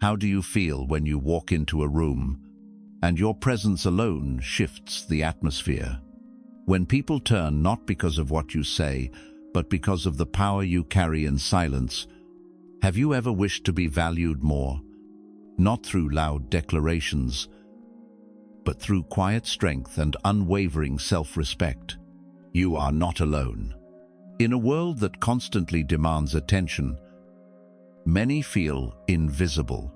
How do you feel when you walk into a room and your presence alone shifts the atmosphere? When people turn not because of what you say, but because of the power you carry in silence, have you ever wished to be valued more? Not through loud declarations, but through quiet strength and unwavering self-respect. You are not alone. In a world that constantly demands attention, many feel invisible,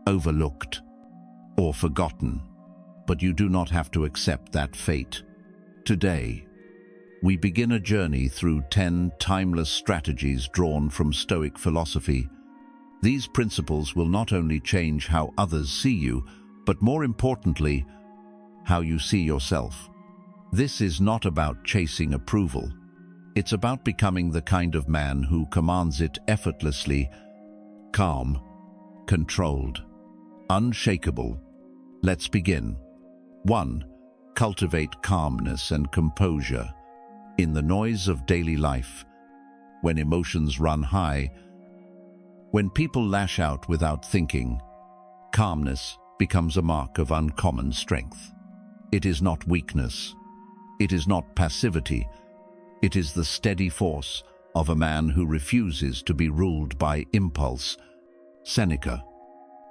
overlooked, or forgotten, but you do not have to accept that fate. Today, we begin a journey through 10 timeless strategies drawn from Stoic philosophy. These principles will not only change how others see you, but more importantly, how you see yourself. This is not about chasing approval. It's about becoming the kind of man who commands it effortlessly, calm, controlled, unshakable. Let's begin. 1. Cultivate calmness and composure. In the noise of daily life, when emotions run high, when people lash out without thinking, calmness becomes a mark of uncommon strength. It is not weakness. It is not passivity. It is the steady force of a man who refuses to be ruled by impulse. Seneca,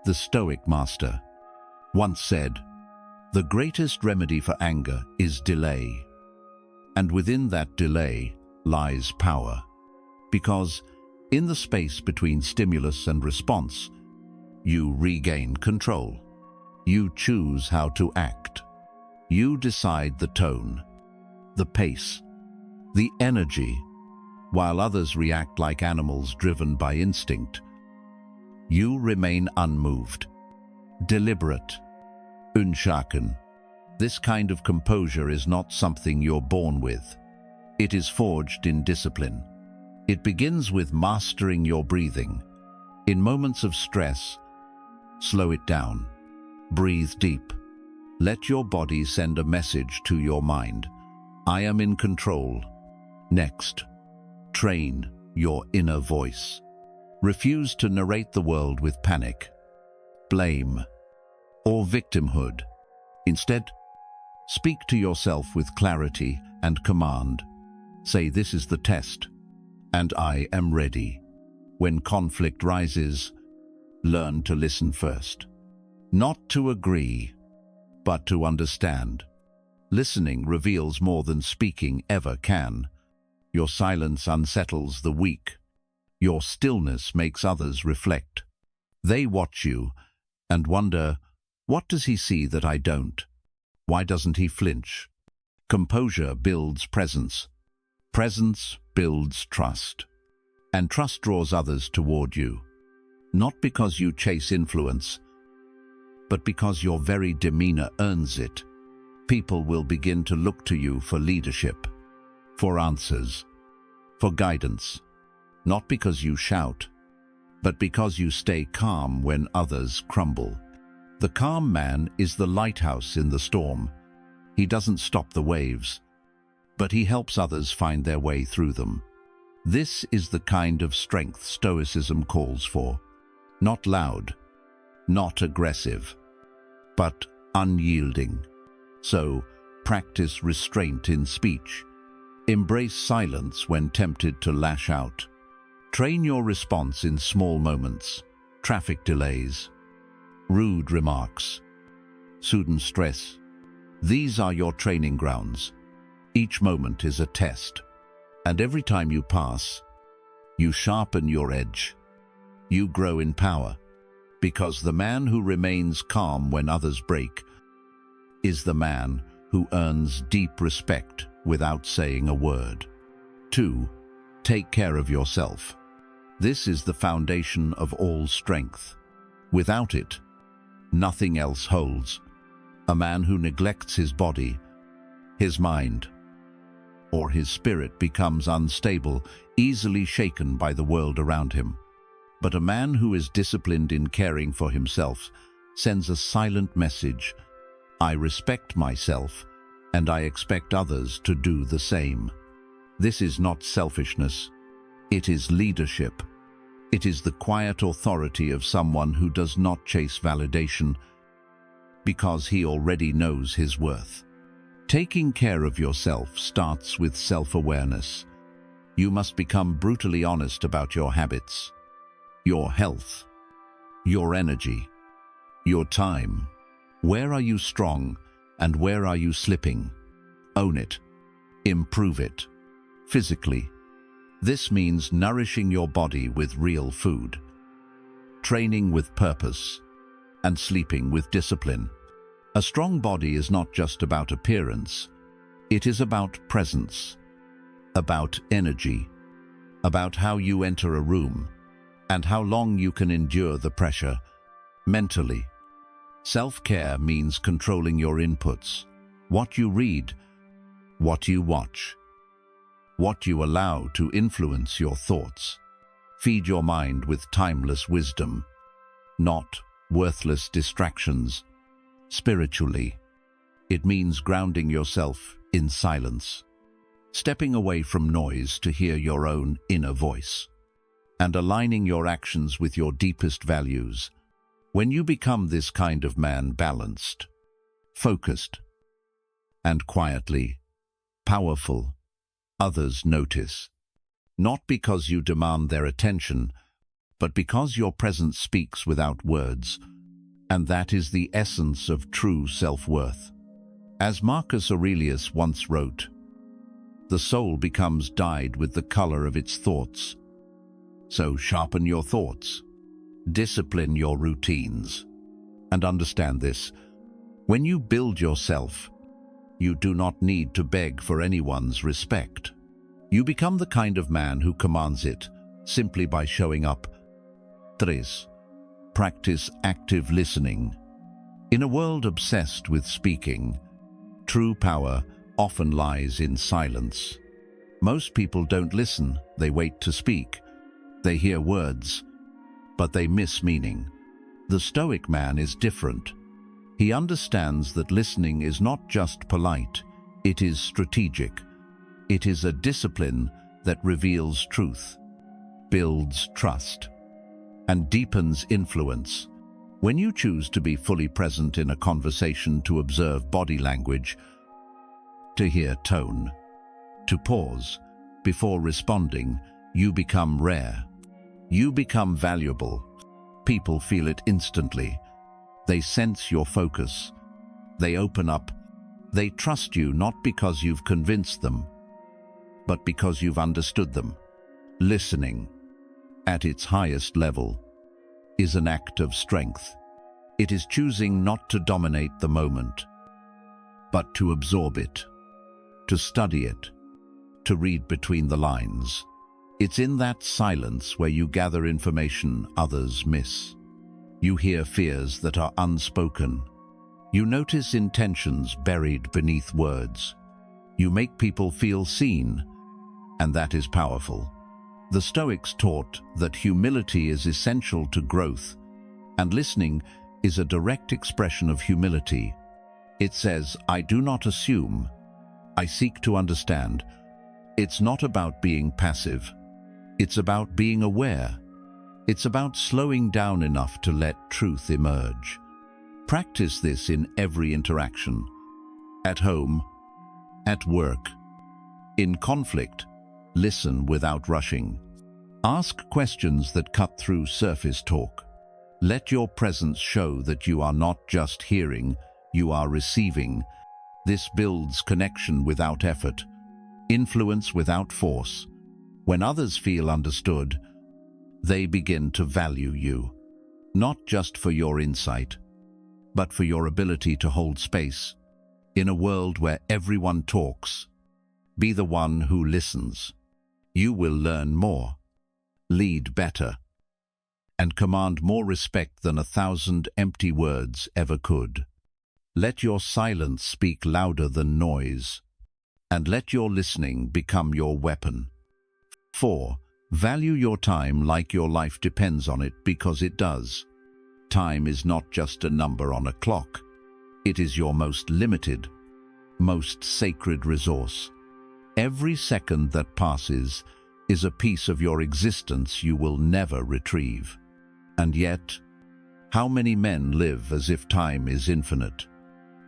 the Stoic master, once said, "The greatest remedy for anger is delay. And within that delay lies power. Because in the space between stimulus and response, you regain control. You choose how to act. You decide the tone, the pace, the energy, while others react like animals driven by instinct. You remain unmoved, deliberate, unshaken. This kind of composure is not something you're born with. It is forged in discipline. It begins with mastering your breathing. In moments of stress, slow it down. Breathe deep. Let your body send a message to your mind. I am in control. Next, train your inner voice. Refuse to narrate the world with panic, blame, or victimhood. Instead, speak to yourself with clarity and command. Say, "This is the test, and I am ready." When conflict rises, learn to listen first. Not to agree, but to understand. Listening reveals more than speaking ever can. Your silence unsettles the weak. Your stillness makes others reflect. They watch you and wonder, what does he see that I don't? Why doesn't he flinch? Composure builds presence. Presence builds trust. And trust draws others toward you. Not because you chase influence, but because your very demeanor earns it. People will begin to look to you for leadership, for answers, for guidance. Not because you shout, but because you stay calm when others crumble. The calm man is the lighthouse in the storm. He doesn't stop the waves, but he helps others find their way through them. This is the kind of strength Stoicism calls for. Not loud, not aggressive, but unyielding. So, practice restraint in speech. Embrace silence when tempted to lash out. Train your response in small moments, traffic delays, rude remarks, sudden stress. These are your training grounds. Each moment is a test, and every time you pass, you sharpen your edge. You grow in power, because the man who remains calm when others break is the man who earns deep respect without saying a word. 2. Take care of yourself. This is the foundation of all strength. Without it, nothing else holds. A man who neglects his body, his mind, or his spirit becomes unstable, easily shaken by the world around him. But a man who is disciplined in caring for himself sends a silent message: I respect myself, and I expect others to do the same. This is not selfishness. It is leadership. It is the quiet authority of someone who does not chase validation because he already knows his worth. Taking care of yourself starts with self-awareness. You must become brutally honest about your habits, your health, your energy, your time. Where are you strong and where are you slipping? Own it. Improve it. Physically, this means nourishing your body with real food, training with purpose, and sleeping with discipline. A strong body is not just about appearance. It is about presence, about energy, about how you enter a room, and how long you can endure the pressure. Mentally, self-care means controlling your inputs, what you read, what you watch, what you allow to influence your thoughts. Feed your mind with timeless wisdom, not worthless distractions. Spiritually, it means grounding yourself in silence, stepping away from noise to hear your own inner voice, and aligning your actions with your deepest values. When you become this kind of man, balanced, focused, and quietly powerful, others notice, not because you demand their attention, but because your presence speaks without words. And that is the essence of true self-worth. As Marcus Aurelius once wrote, "The soul becomes dyed with the color of its thoughts." So sharpen your thoughts, discipline your routines, and understand this. When you build yourself, you do not need to beg for anyone's respect. You become the kind of man who commands it simply by showing up. 3. Practice active listening. In a world obsessed with speaking, true power often lies in silence. Most people don't listen, they wait to speak. They hear words, but they miss meaning. The Stoic man is different. He understands that listening is not just polite, it is strategic. It is a discipline that reveals truth, builds trust, and deepens influence. When you choose to be fully present in a conversation, to observe body language, to hear tone, to pause before responding, you become rare. You become valuable. People feel it instantly. They sense your focus. They open up. They trust you not because you've convinced them, but because you've understood them. Listening, at its highest level, is an act of strength. It is choosing not to dominate the moment, but to absorb it, to study it, to read between the lines. It's in that silence where you gather information others miss. You hear fears that are unspoken. You notice intentions buried beneath words. You make people feel seen, and that is powerful. The Stoics taught that humility is essential to growth, and listening is a direct expression of humility. It says, "I do not assume, I seek to understand." It's not about being passive. It's about being aware. It's about slowing down enough to let truth emerge. Practice this in every interaction. At home, at work, in conflict. Listen without rushing. Ask questions that cut through surface talk. Let your presence show that you are not just hearing, you are receiving. This builds connection without effort, influence without force. When others feel understood, they begin to value you, not just for your insight, but for your ability to hold space. In a world where everyone talks, be the one who listens. You will learn more, lead better, and command more respect than 1,000 empty words ever could. Let your silence speak louder than noise, and let your listening become your weapon. 4. Value your time like your life depends on it, because it does. Time is not just a number on a clock. It is your most limited, most sacred resource. Every second that passes is a piece of your existence you will never retrieve. And yet, how many men live as if time is infinite?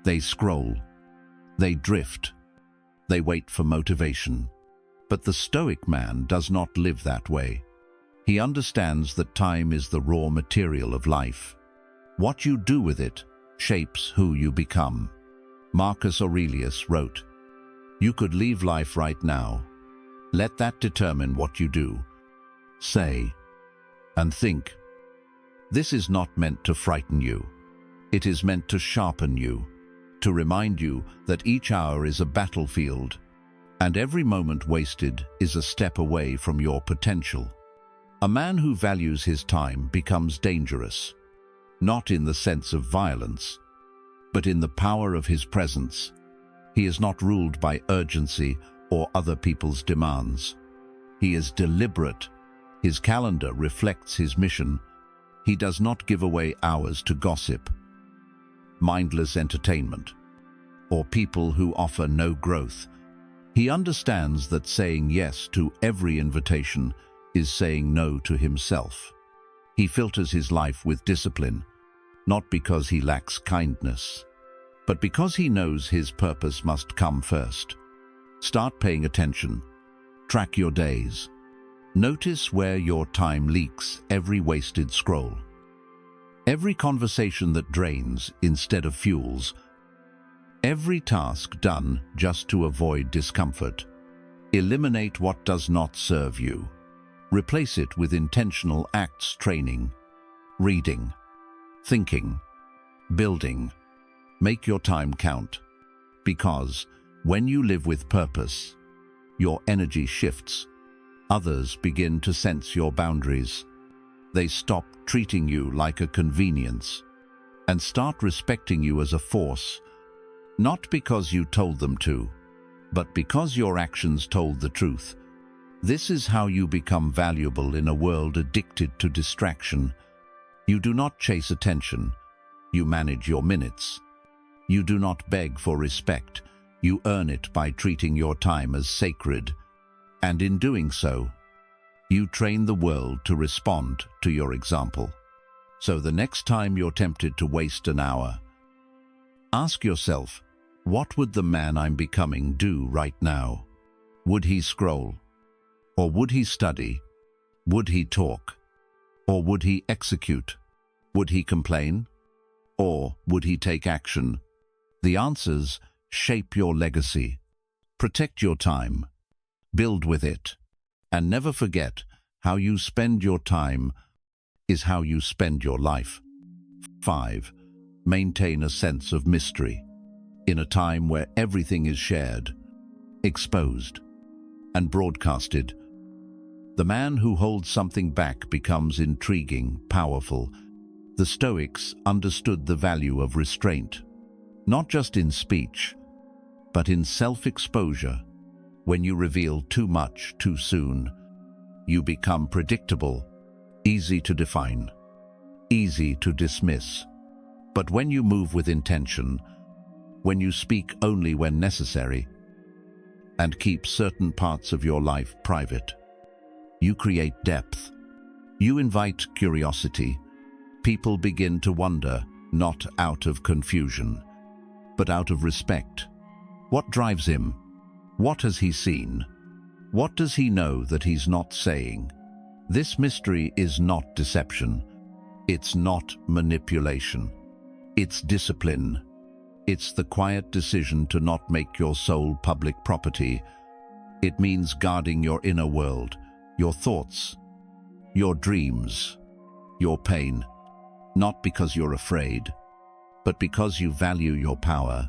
They scroll, they drift, they wait for motivation. But the Stoic man does not live that way. He understands that time is the raw material of life. What you do with it shapes who you become. Marcus Aurelius wrote, "You could leave life right now. Let that determine what you do, say, and think." This is not meant to frighten you. It is meant to sharpen you, to remind you that each hour is a battlefield, and every moment wasted is a step away from your potential. A man who values his time becomes dangerous, not in the sense of violence, but in the power of his presence. He is not ruled by urgency or other people's demands. He is deliberate. His calendar reflects his mission. He does not give away hours to gossip, mindless entertainment, or people who offer no growth. He understands that saying yes to every invitation is saying no to himself. He filters his life with discipline, not because he lacks kindness, but because he knows his purpose must come first. Start paying attention. Track your days. Notice where your time leaks, every wasted scroll, every conversation that drains instead of fuels, every task done just to avoid discomfort. Eliminate what does not serve you. Replace it with intentional acts, training, reading, thinking, building. Make your time count, because when you live with purpose, your energy shifts. Others begin to sense your boundaries. They stop treating you like a convenience and start respecting you as a force, not because you told them to, but because your actions told the truth. This is how you become valuable in a world addicted to distraction. You do not chase attention. You manage your minutes. You do not beg for respect. You earn it by treating your time as sacred. And in doing so, you train the world to respond to your example. So the next time you're tempted to waste an hour, ask yourself, what would the man I'm becoming do right now? Would he scroll? Or would he study? Would he talk? Or would he execute? Would he complain? Or would he take action? The answers shape your legacy. Protect your time. Build with it. And never forget, how you spend your time is how you spend your life. 5. Maintain a sense of mystery. In a time where everything is shared, exposed, and broadcasted, the man who holds something back becomes intriguing, powerful. The Stoics understood the value of restraint, not just in speech, but in self-exposure. When you reveal too much too soon, you become predictable, easy to define, easy to dismiss. But when you move with intention, when you speak only when necessary, and keep certain parts of your life private, you create depth. You invite curiosity. People begin to wonder, not out of confusion, but out of respect. What drives him? What has he seen? What does he know that he's not saying? This mystery is not deception. It's not manipulation. It's discipline. It's the quiet decision to not make your soul public property. It means guarding your inner world, your thoughts, your dreams, your pain, not because you're afraid, but because you value your power.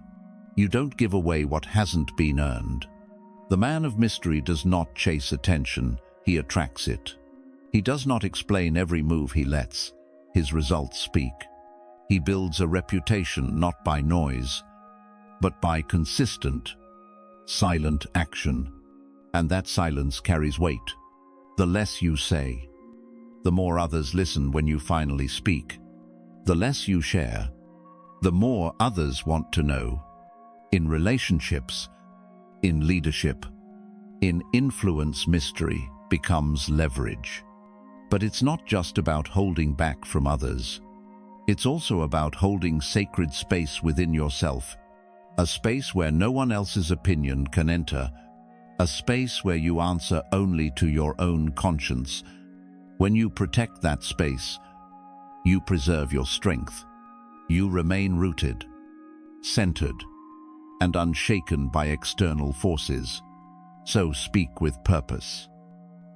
You don't give away what hasn't been earned. The man of mystery does not chase attention, he attracts it. He does not explain every move he lets. His results speak. He builds a reputation not by noise, but by consistent, silent action. And that silence carries weight. The less you say, the more others listen when you finally speak. The less you share, the more others want to know. In relationships, in leadership, in influence, mystery becomes leverage. But it's not just about holding back from others. It's also about holding sacred space within yourself, a space where no one else's opinion can enter, a space where you answer only to your own conscience. When you protect that space, you preserve your strength. You remain rooted, centered, and unshaken by external forces. So speak with purpose,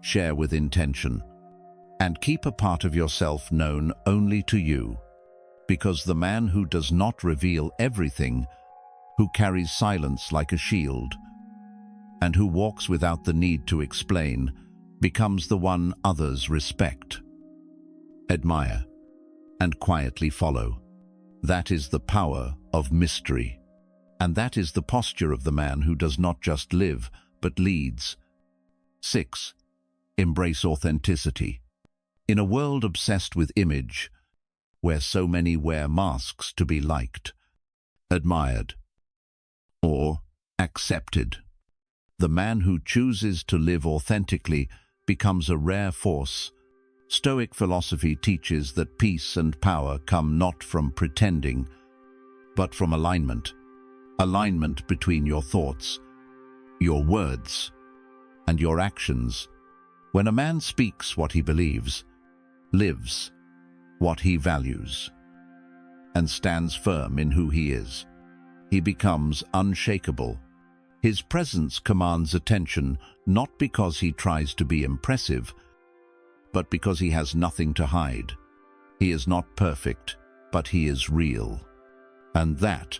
share with intention, and keep a part of yourself known only to you. Because the man who does not reveal everything, who carries silence like a shield, and who walks without the need to explain, becomes the one others respect, admire, and quietly follow. That is the power of mystery. And that is the posture of the man who does not just live, but leads. 6. Embrace authenticity. In a world obsessed with image, where so many wear masks to be liked, admired, or accepted, the man who chooses to live authentically becomes a rare force. Stoic philosophy teaches that peace and power come not from pretending, but from alignment. Alignment between your thoughts, your words, and your actions. When a man speaks what he believes, lives what he values, and stands firm in who he is, he becomes unshakable. His presence commands attention not because he tries to be impressive, but because he has nothing to hide. He is not perfect, but he is real. And that,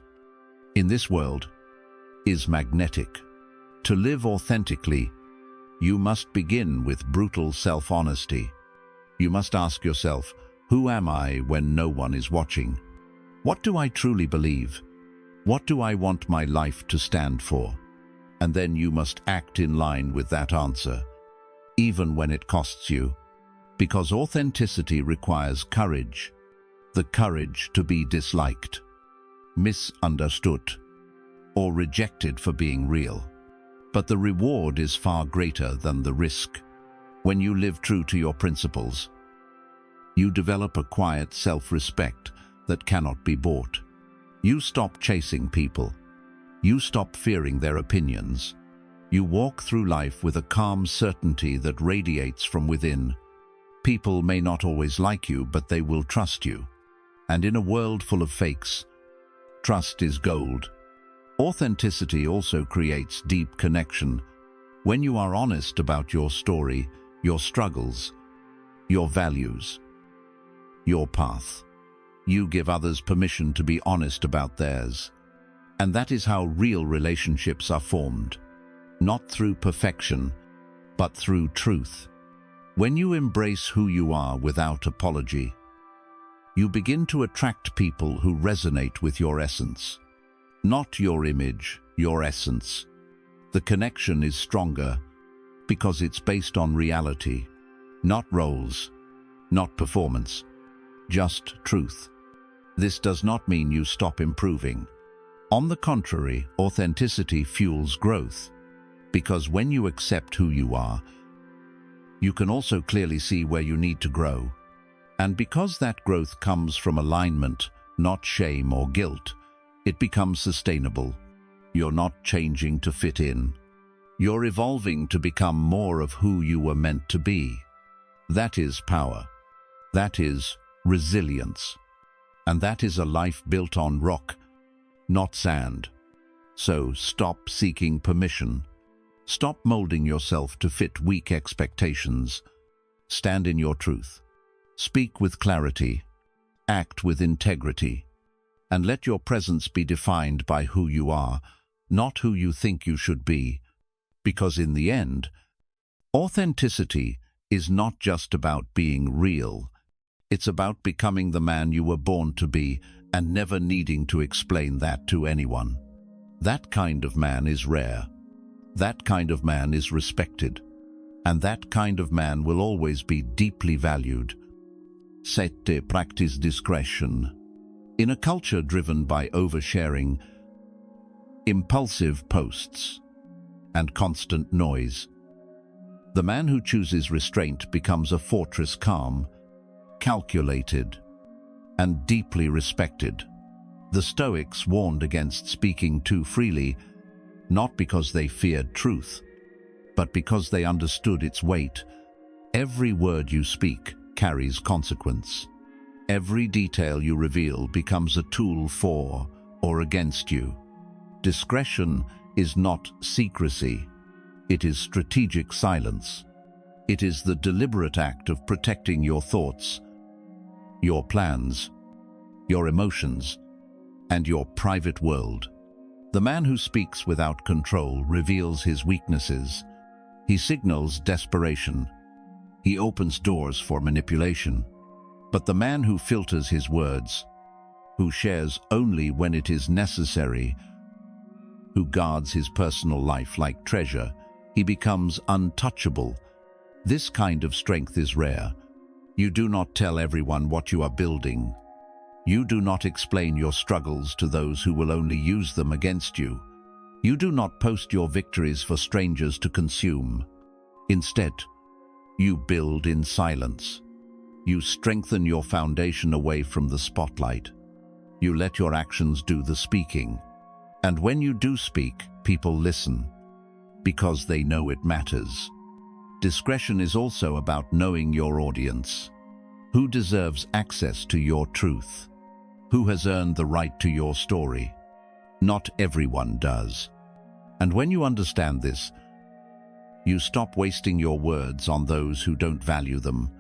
in this world, is magnetic. To live authentically, you must begin with brutal self-honesty. You must ask yourself, who am I when no one is watching? What do I truly believe? What do I want my life to stand for? And then you must act in line with that answer, even when it costs you. Because authenticity requires courage, the courage to be disliked, misunderstood, or rejected for being real. But the reward is far greater than the risk. When you live true to your principles, you develop a quiet self-respect that cannot be bought. You stop chasing people. You stop fearing their opinions. You walk through life with a calm certainty that radiates from within. People may not always like you, but they will trust you. And in a world full of fakes, trust is gold. Authenticity also creates deep connection. When you are honest about your story, your struggles, your values, your path, you give others permission to be honest about theirs. And that is how real relationships are formed. Not through perfection, but through truth. When you embrace who you are without apology, you begin to attract people who resonate with your essence. Not your image, your essence. The connection is stronger because it's based on reality, not roles, not performance, just truth. This does not mean you stop improving. On the contrary, authenticity fuels growth, because when you accept who you are, you can also clearly see where you need to grow. And because that growth comes from alignment, not shame or guilt, it becomes sustainable. You're not changing to fit in. You're evolving to become more of who you were meant to be. That is power. That is resilience. And that is a life built on rock, not sand. So stop seeking permission. Stop molding yourself to fit weak expectations. Stand in your truth. Speak with clarity. Act with integrity. And let your presence be defined by who you are, not who you think you should be. Because in the end, authenticity is not just about being real. It's about becoming the man you were born to be and never needing to explain that to anyone. That kind of man is rare. That kind of man is respected. And that kind of man will always be deeply valued. 7. Practice discretion. In a culture driven by oversharing, impulsive posts, and constant noise, The man who chooses restraint becomes a fortress calm, calculated, and deeply respected. The Stoics warned against speaking too freely, not because they feared truth, but because they understood its weight. Every word you speak carries consequence. Every detail you reveal becomes a tool for or against you. Discretion is not secrecy. It is strategic silence. It is the deliberate act of protecting your thoughts, your plans, your emotions, and your private world. The man who speaks without control reveals his weaknesses. He signals desperation. He opens doors for manipulation. But the man who filters his words, who shares only when it is necessary, who guards his personal life like treasure, he becomes untouchable. This kind of strength is rare. You do not tell everyone what you are building. You do not explain your struggles to those who will only use them against you. You do not post your victories for strangers to consume. Instead, you build in silence. You strengthen your foundation away from the spotlight. You let your actions do the speaking. And when you do speak, people listen, because they know it matters. Discretion is also about knowing your audience. Who deserves access to your truth? Who has earned the right to your story? Not everyone does. And when you understand this, you stop wasting your words on those who don't value them.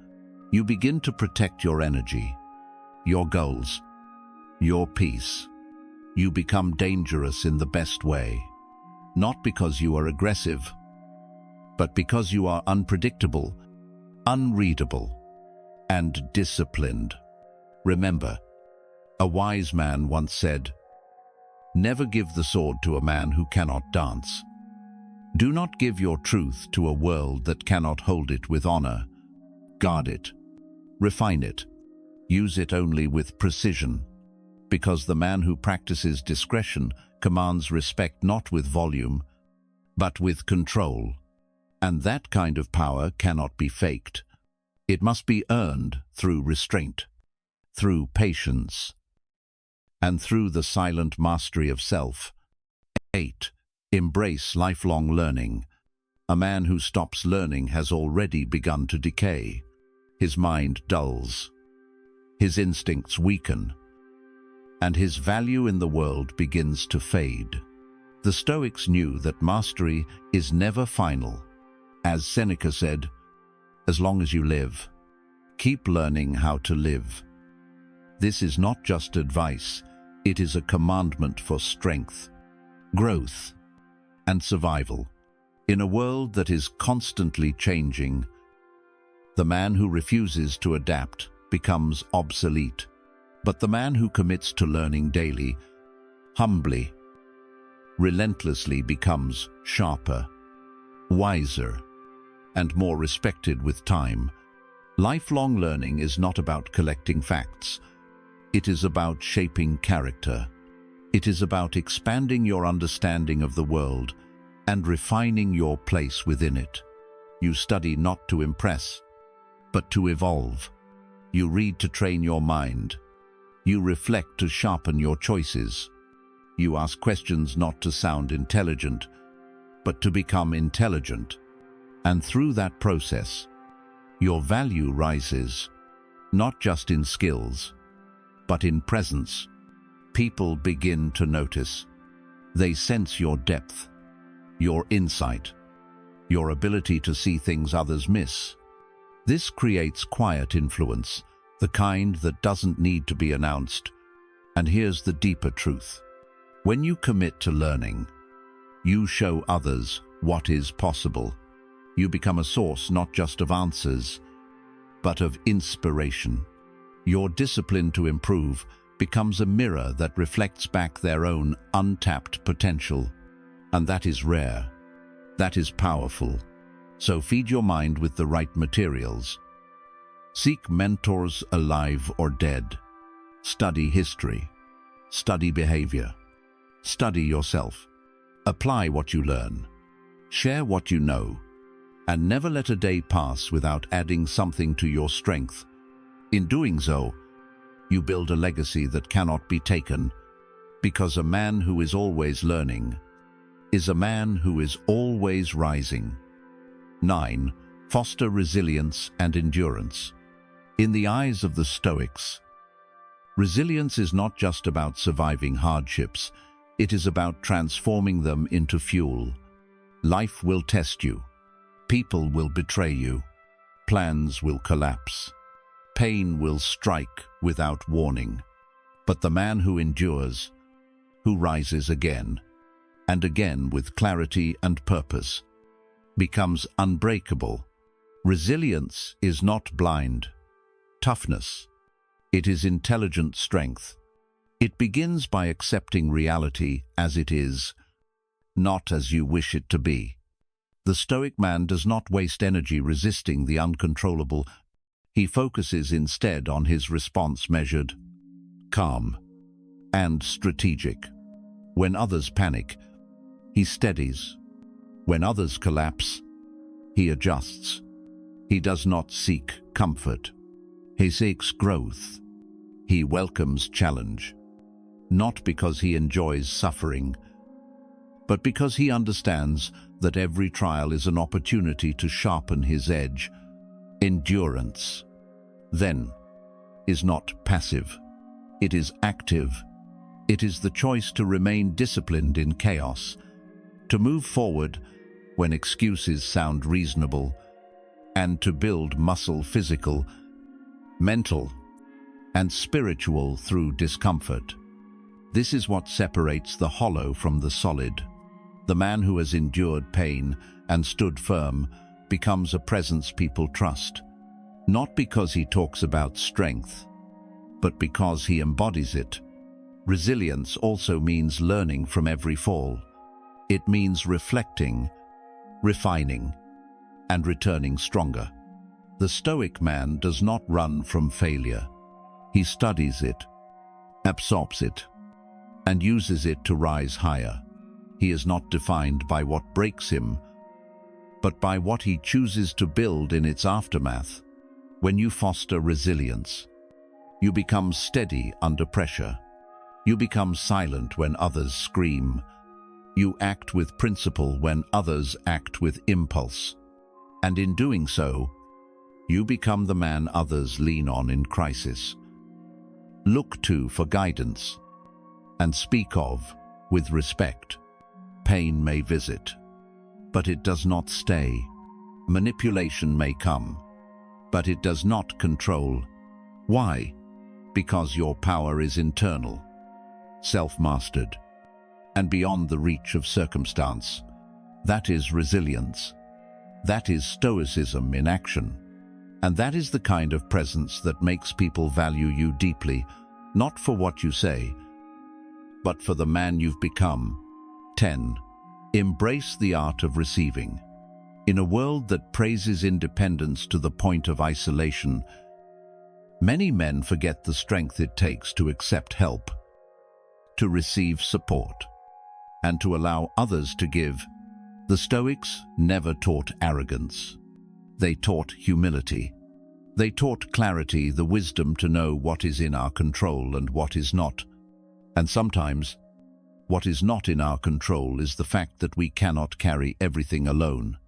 You begin to protect your energy, your goals, your peace. You become dangerous in the best way, not because you are aggressive, but because you are unpredictable, unreadable, and disciplined. Remember, a wise man once said, "Never give the sword to a man who cannot dance." Do not give your truth to a world that cannot hold it with honor. Guard it, refine it, use it only with precision, because the man who practices discretion commands respect not with volume, but with control. And that kind of power cannot be faked. It must be earned through restraint, through patience, and through the silent mastery of self. 8. Embrace lifelong learning. A man who stops learning has already begun to decay. His mind dulls, his instincts weaken, and his value in the world begins to fade. The Stoics knew that mastery is never final. As Seneca said, "As long as you live, keep learning how to live." This is not just advice, it is a commandment for strength, growth, and survival. In a world that is constantly changing, the man who refuses to adapt becomes obsolete. But the man who commits to learning daily, humbly, relentlessly becomes sharper, wiser, and more respected with time. Lifelong learning is not about collecting facts. It is about shaping character. It is about expanding your understanding of the world and refining your place within it. You study not to impress, but to evolve. You read to train your mind. You reflect to sharpen your choices. You ask questions not to sound intelligent, but to become intelligent. And through that process, your value rises, not just in skills, but in presence. People begin to notice. They sense your depth, your insight, your ability to see things others miss. This creates quiet influence, the kind that doesn't need to be announced. And here's the deeper truth. When you commit to learning, you show others what is possible. You become a source not just of answers, but of inspiration. Your discipline to improve becomes a mirror that reflects back their own untapped potential. And that is rare. That is powerful. So feed your mind with the right materials. Seek mentors alive or dead. Study history. Study behavior. Study yourself. Apply what you learn. Share what you know. And never let a day pass without adding something to your strength. In doing so, you build a legacy that cannot be taken, because a man who is always learning is a man who is always rising. 9. Foster resilience and endurance. In the eyes of the Stoics, resilience is not just about surviving hardships, it is about transforming them into fuel. Life will test you. People will betray you. Plans will collapse. Pain will strike without warning. But the man who endures, who rises again, and again with clarity and purpose, becomes unbreakable. Resilience is not blind toughness. It is intelligent strength. It begins by accepting reality as it is, not as you wish it to be. The Stoic man does not waste energy resisting the uncontrollable. He focuses instead on his response, measured, calm, and strategic. When others panic, he steadies. When others collapse, he adjusts. He does not seek comfort. He seeks growth. He welcomes challenge, not because he enjoys suffering, but because he understands that every trial is an opportunity to sharpen his edge. Endurance, then, is not passive. It is active. It is the choice to remain disciplined in chaos, to move forward when excuses sound reasonable, and to build muscle, physical, mental, and spiritual through discomfort. This is what separates the hollow from the solid. The man who has endured pain and stood firm becomes a presence people trust, not because he talks about strength, but because he embodies it. Resilience also means learning from every fall. It means reflecting, refining, and returning stronger. The Stoic man does not run from failure. He studies it, absorbs it, and uses it to rise higher. He is not defined by what breaks him, but by what he chooses to build in its aftermath. When you foster resilience, you become steady under pressure. You become silent when others scream. You act with principle when others act with impulse. And in doing so, you become the man others lean on in crisis, look to for guidance, and speak of with respect. Pain may visit, but it does not stay. Manipulation may come, but it does not control. Why? Because your power is internal, self-mastered, and beyond the reach of circumstance. That is resilience. That is Stoicism in action. And that is the kind of presence that makes people value you deeply, not for what you say, but for the man you've become. 10. Embrace the art of receiving. In a world that praises independence to the point of isolation, many men forget the strength it takes to accept help, to receive support, and to allow others to give. The Stoics never taught arrogance. They taught humility. They taught clarity, the wisdom to know what is in our control and what is not. And sometimes, what is not in our control is the fact that we cannot carry everything alone.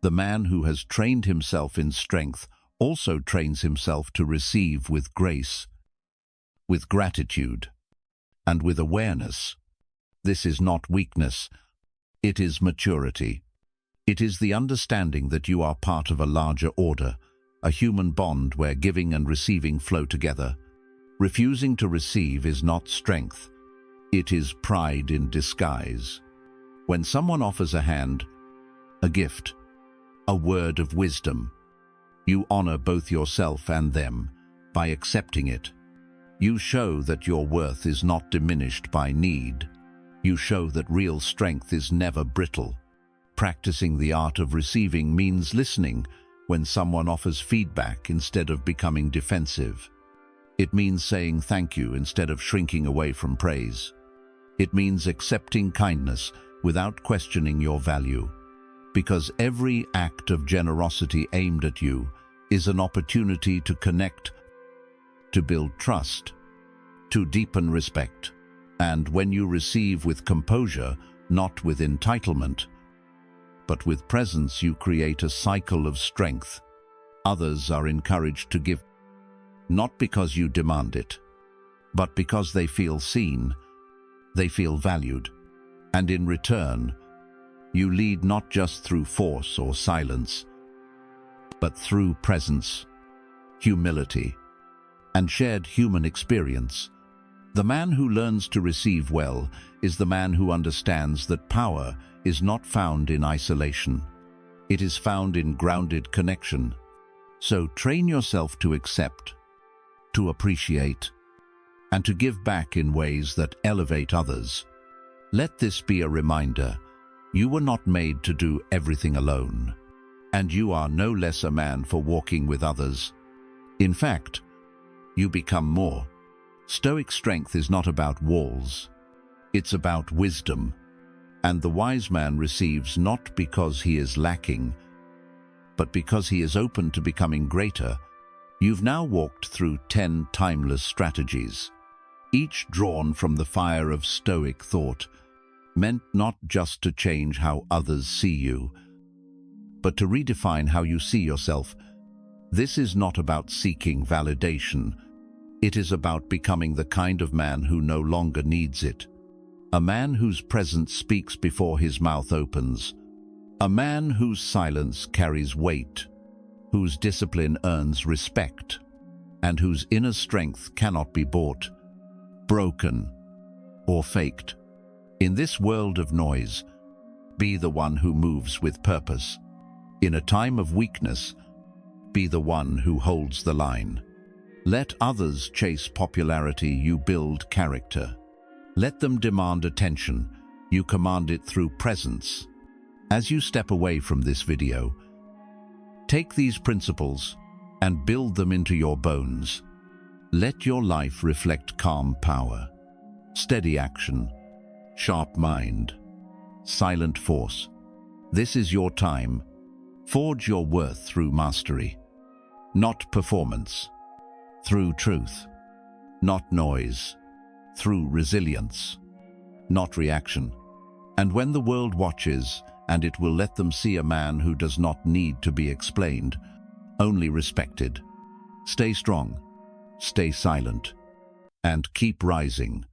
The man who has trained himself in strength also trains himself to receive with grace, with gratitude, and with awareness. This is not weakness. It is maturity. It is the understanding that you are part of a larger order, a human bond where giving and receiving flow together. Refusing to receive is not strength. It is pride in disguise. When someone offers a hand, a gift, a word of wisdom, you honor both yourself and them by accepting it. You show that your worth is not diminished by need. You show that real strength is never brittle. Practicing the art of receiving means listening when someone offers feedback instead of becoming defensive. It means saying thank you instead of shrinking away from praise. It means accepting kindness without questioning your value. because every act of generosity aimed at you is an opportunity to connect, to build trust, to deepen respect. And when you receive with composure, not with entitlement, but with presence, you create a cycle of strength. Others are encouraged to give, not because you demand it, but because they feel seen, they feel valued. And in return, you lead not just through force or silence, but through presence, humility, and shared human experience. The man who learns to receive well is the man who understands that power is not found in isolation. It is found in grounded connection. So train yourself to accept, to appreciate, and to give back in ways that elevate others. Let this be a reminder: you were not made to do everything alone, and you are no less a man for walking with others. In fact, you become more. Stoic strength is not about walls. It's about wisdom. And the wise man receives not because he is lacking, but because he is open to becoming greater. You've now walked through 10 timeless strategies, each drawn from the fire of Stoic thought, meant not just to change how others see you, but to redefine how you see yourself. This is not about seeking validation. It is about becoming the kind of man who no longer needs it. A man whose presence speaks before his mouth opens. A man whose silence carries weight, whose discipline earns respect, and whose inner strength cannot be bought, broken, or faked. In this world of noise, be the one who moves with purpose. In a time of weakness, be the one who holds the line. Let others chase popularity, you build character. Let them demand attention, you command it through presence. As you step away from this video, take these principles and build them into your bones. Let your life reflect calm power, steady action, sharp mind, silent force. This is your time. Forge your worth through mastery, not performance, through truth, not noise, through resilience, not reaction. And when the world watches, and it will let them see a man who does not need to be explained, only respected. Stay strong, stay silent, and keep rising.